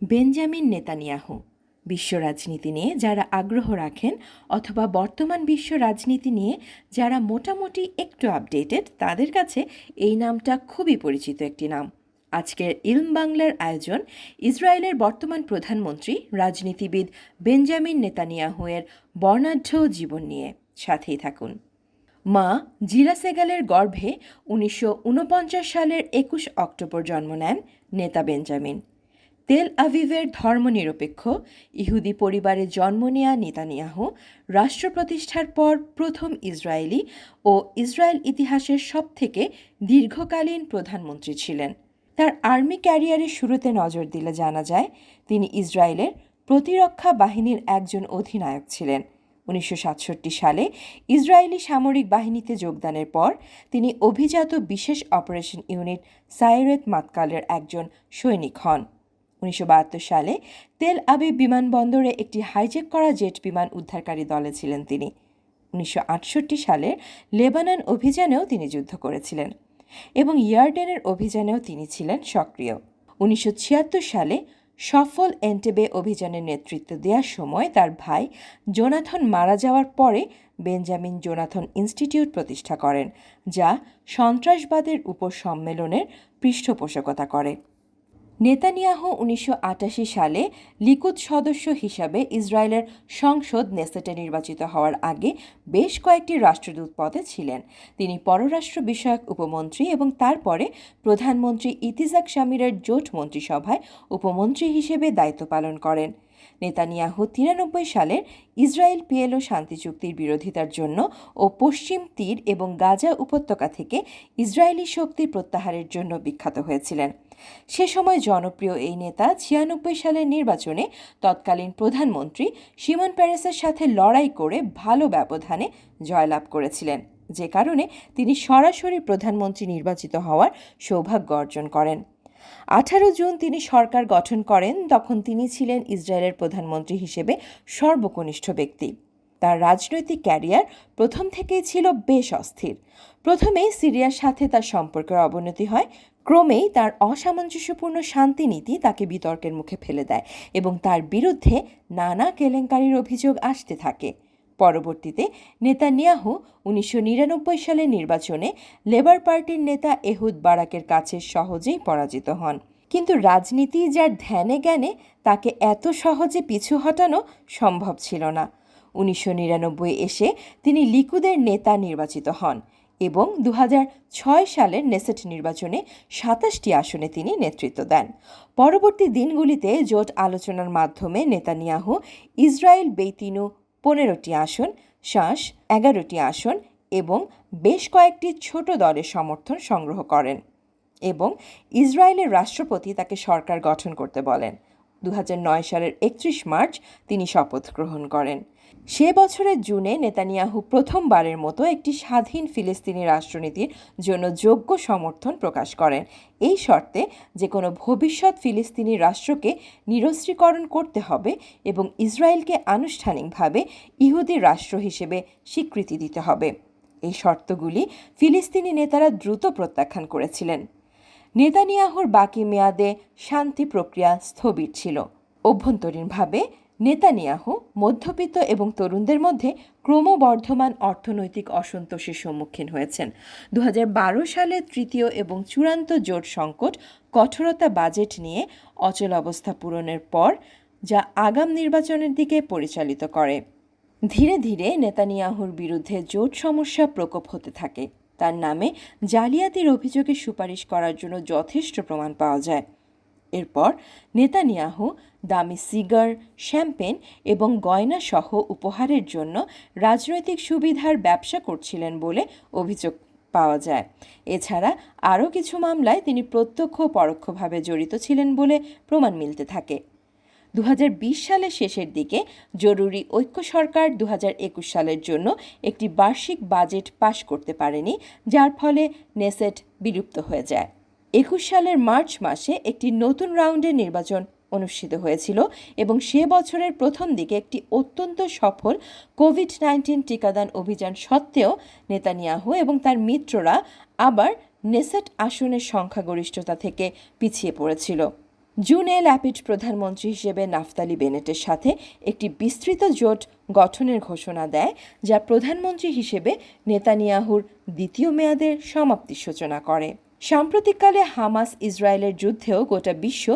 Benjamin Netanyahu. বিশ্ব রাজনীতি নিয়ে যারা আগ্রহ রাখেন অথবা বর্তমান বিশ্ব রাজনীতি নিয়ে যারা মোটামুটি একটু আপডেটেড, তাদের কাছে এই নামটা খুবই পরিচিত একটি নাম। আজকের ইলম বাংলার আয়োজন ইসরায়েলের বর্তমান প্রধানমন্ত্রী রাজনীতিবিদ বেঞ্জামিন নেতানিয়াহুয়ের বর্ণাঢ্য জীবন নিয়ে। সাথেই থাকুন। মা জিলা সেগালের গর্ভে 1949 সালের 21 অক্টোবর জন্ম নেন নেতা বেঞ্জামিন। তেল আভিভের ধর্মনিরপেক্ষ ইহুদি পরিবারে জন্ম নেয়া নেতানিয়াহু রাষ্ট্র প্রতিষ্ঠার পর প্রথম ইসরায়েলি ও ইসরায়েল ইতিহাসের সবথেকে দীর্ঘকালীন প্রধানমন্ত্রী ছিলেন। তার আর্মি ক্যারিয়ারের শুরুতে নজর দিলে জানা যায় তিনি ইসরায়েলের প্রতিরক্ষা বাহিনীর একজন অধিনায়ক ছিলেন। 1967 সালে ইসরায়েলি সামরিক বাহিনীতে যোগদানের পর তিনি অভিজাত বিশেষ অপারেশন ইউনিট সাইরেত মাতকালের একজন সৈনিক হন। 1972 সালে তেল আবিব বিমানবন্দরে একটি হাইজ্যাক করা জেট বিমান উদ্ধারকারী দলে ছিলেন তিনি। 1968 সালের লেবানন অভিযানেও তিনি যুদ্ধ করেছিলেন এবং ইয়ারডেনের অভিযানেও তিনি ছিলেন সক্রিয়। 1976 সালে সফল এন্টেবে অভিযানের নেতৃত্ব দেওয়ার সময় তার ভাই জোনাথন মারা যাওয়ার পরে বেঞ্জামিন জোনাথন ইনস্টিটিউট প্রতিষ্ঠা করেন, যা সন্ত্রাসবাদের উপর সম্মেলনের পৃষ্ঠপোষকতা করে। নেতানিয়াহু 1988 সালে লিকুদ সদস্য হিসাবে ইসরায়েলের সংসদ নেসেটে নির্বাচিত হওয়ার আগে বেশ কয়েকটি রাষ্ট্রদূত পদে ছিলেন। তিনি পররাষ্ট্র বিষয়ক উপমন্ত্রী এবং তারপরে প্রধানমন্ত্রী ইতিজাক শামিরের জোট মন্ত্রিসভায় উপমন্ত্রী হিসেবে দায়িত্ব পালন করেন। নেতানিয়াহু 93 সালের ইসরায়েল পিএলও শান্তি চুক্তির বিরোধিতার জন্য ও পশ্চিম তীর এবং গাজা উপত্যকা থেকে ইসরায়েলি শক্তি প্রত্যাহারের জন্য বিখ্যাত হয়েছিলেন। সে সময় জনপ্রিয় এই নেতা 96 সালের নির্বাচনে তৎকালীন প্রধানমন্ত্রী শিমন পেরেসের সাথে লড়াই করে ভালো ব্যবধানে জয়লাভ করেছিলেন, যে কারণে তিনি সরাসরি প্রধানমন্ত্রী নির্বাচিত হওয়ার সৌভাগ্য অর্জন করেন। 18 জুন তিনি সরকার গঠন করেন। তখন তিনি ছিলেন ইসরায়েলের প্রধানমন্ত্রী হিসেবে সর্বকনিষ্ঠ ব্যক্তি। তার রাজনৈতিক ক্যারিয়ার প্রথম থেকেই ছিল বেশ অস্থির। প্রথমেই সিরিয়ার সাথে তার সম্পর্কের অবনতি হয়। ক্রমেই তার অসামঞ্জস্যপূর্ণ শান্তিনীতি তাকে বিতর্কের মুখে ফেলে দেয় এবং তার বিরুদ্ধে নানা কেলেঙ্কারির অভিযোগ আসতে থাকে। পরবর্তীতে নেতানিয়াহু 1999 সালের নির্বাচনে লেবার পার্টির নেতা এহুদ বারাকের কাছে সহজেই পরাজিত হন। কিন্তু রাজনীতি যার ধ্যানে জ্ঞানে, তাকে এত সহজে পিছু হটানো সম্ভব ছিল না। 1999 এসে তিনি লিকুদের নেতা নির্বাচিত হন এবং 2006 সালের নেসেট নির্বাচনে 27টি আসনে তিনি নেতৃত্ব দেন। পরবর্তী দিনগুলিতে জোট আলোচনার মাধ্যমে নেতানিয়াহু ইসরায়েল বেইতিনু 15টি আসন, শাস 11টি আসন এবং বেশ কয়েকটি ছোট দলের সমর্থন সংগ্রহ করেন এবং ইসরায়েলের রাষ্ট্রপতি তাকে সরকার গঠন করতে বলেন। 2009 সালের 31 মার্চ তিনি শপথ গ্রহণ করেন। সে বছরের জুনে নেতানিয়াহু প্রথমবারের মতো একটি স্বাধীন ফিলিস্তিনি রাষ্ট্রনীতির জন্য যোগ্য সমর্থন প্রকাশ করেন, এই শর্তে যে কোনো ভবিষ্যৎ ফিলিস্তিনি রাষ্ট্রকে নিরস্ত্রীকরণ করতে হবে এবং ইসরায়েলকে আনুষ্ঠানিকভাবে ইহুদি রাষ্ট্র হিসেবে স্বীকৃতি দিতে হবে। এই শর্তগুলি ফিলিস্তিনি নেতারা দ্রুত প্রত্যাখ্যান করেছিলেন। নেতানিয়াহুর বাকি মেয়াদে শান্তি প্রক্রিয়া স্থবির ছিল। অভ্যন্তরীণভাবে নেতানিয়াহু মধ্যবিত্ত এবং তরুণদের মধ্যে ক্রমবর্ধমান অর্থনৈতিক অসন্তোষের সম্মুখীন হয়েছেন। 2012 সালে তৃতীয় এবং চূড়ান্ত জোট সংকট কঠোরতা বাজেট নিয়ে অচল অবস্থা পূরণের পর, যা আগাম নির্বাচনের দিকে পরিচালিত করে। ধীরে ধীরে নেতানিয়াহুর বিরুদ্ধে জোট সমস্যা প্রকোপ হতে থাকে। তার নামে জালিয়াতির অভিযোগে সুপারিশ করার জন্য যথেষ্ট প্রমাণ পাওয়া যায়। এরপর নেতানিয়াহু দামি সিগার, শ্যাম্পেন এবং গয়না সহ উপহারের জন্য রাজনৈতিক সুবিধার ব্যবসা করছিলেন বলে অভিযোগ পাওয়া যায়। এছাড়া আরও কিছু মামলায় তিনি প্রত্যক্ষ ও পরোক্ষভাবে জড়িত ছিলেন বলে প্রমাণ মিলতে থাকে। 2020 সালের শেষের দিকে জরুরি ঐক্য সরকার 2021 সালের জন্য একটি বার্ষিক বাজেট পাশ করতে পারেনি, যার ফলে নেসেট বিলুপ্ত হয়ে যায়। 21 সালের মার্চ মাসে একটি নতুন রাউন্ডের নির্বাচন অনুষ্ঠিত হয়েছিল এবং সে বছরের প্রথম দিকে একটি অত্যন্ত সফল কোভিড-19 টিকাদান অভিযান সত্ত্বেও নেতানিয়াহু এবং তার মিত্ররা আবার নেসেট আসনের সংখ্যাগরিষ্ঠতা থেকে পিছিয়ে পড়েছিল। জুনে ল্যাপিড প্রধানমন্ত্রী হিসেবে নাফতালি বেনেটের সাথে একটি বিস্তৃত জোট গঠনের ঘোষণা দেয়, যা প্রধানমন্ত্রী হিসেবে নেতানিয়াহুর দ্বিতীয় মেয়াদের সমাপ্তির সূচনা করে। সাম্প্রতিককালে হামাস ইসরায়েলের যুদ্ধেও গোটা বিশ্ব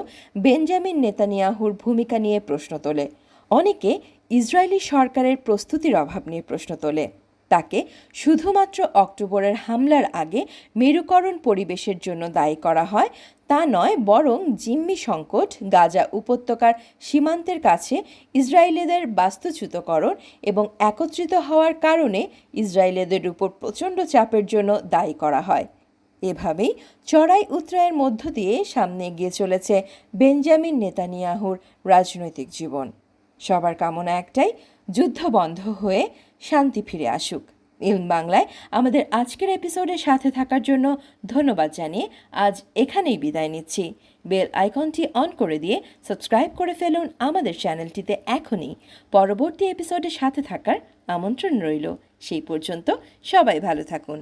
বেঞ্জামিন নেতানিয়াহুর ভূমিকা নিয়ে প্রশ্ন তোলে। অনেকে ইসরায়েলি সরকারের প্রস্তুতির অভাব নিয়ে প্রশ্ন তোলে। তাকে শুধুমাত্র অক্টোবরের হামলার আগে মেরুকরণ পরিবেশের জন্য দায়ী করা হয় তা নয়, বরং জিম্মি সংকট, গাজা উপত্যকার সীমান্তের কাছে ইসরায়েলিদের বাস্তুচ্যুতকরণ এবং একত্রিত হওয়ার কারণে ইসরায়েলিদের উপর প্রচণ্ড চাপের জন্য দায়ী করা হয়। এভাবেই চড়াই উতরাইয়ের মধ্য দিয়ে সামনে এগিয়ে চলেছে বেঞ্জামিন নেতানিয়াহুর রাজনৈতিক জীবন। সবার কামনা একটাই, যুদ্ধ বন্ধ হয়ে শান্তি ফিরে আসুক। ইলম বাংলায় আমাদের আজকের এপিসোডের সাথে থাকার জন্য ধন্যবাদ জানিয়ে আজ এখানেই বিদায় নিচ্ছি। বেল আইকনটি অন করে দিয়ে সাবস্ক্রাইব করে ফেলুন আমাদের চ্যানেলটিতে এখনই। পরবর্তী এপিসোডের সাথে থাকার আমন্ত্রণ রইল। সেই পর্যন্ত সবাই ভালো থাকুন।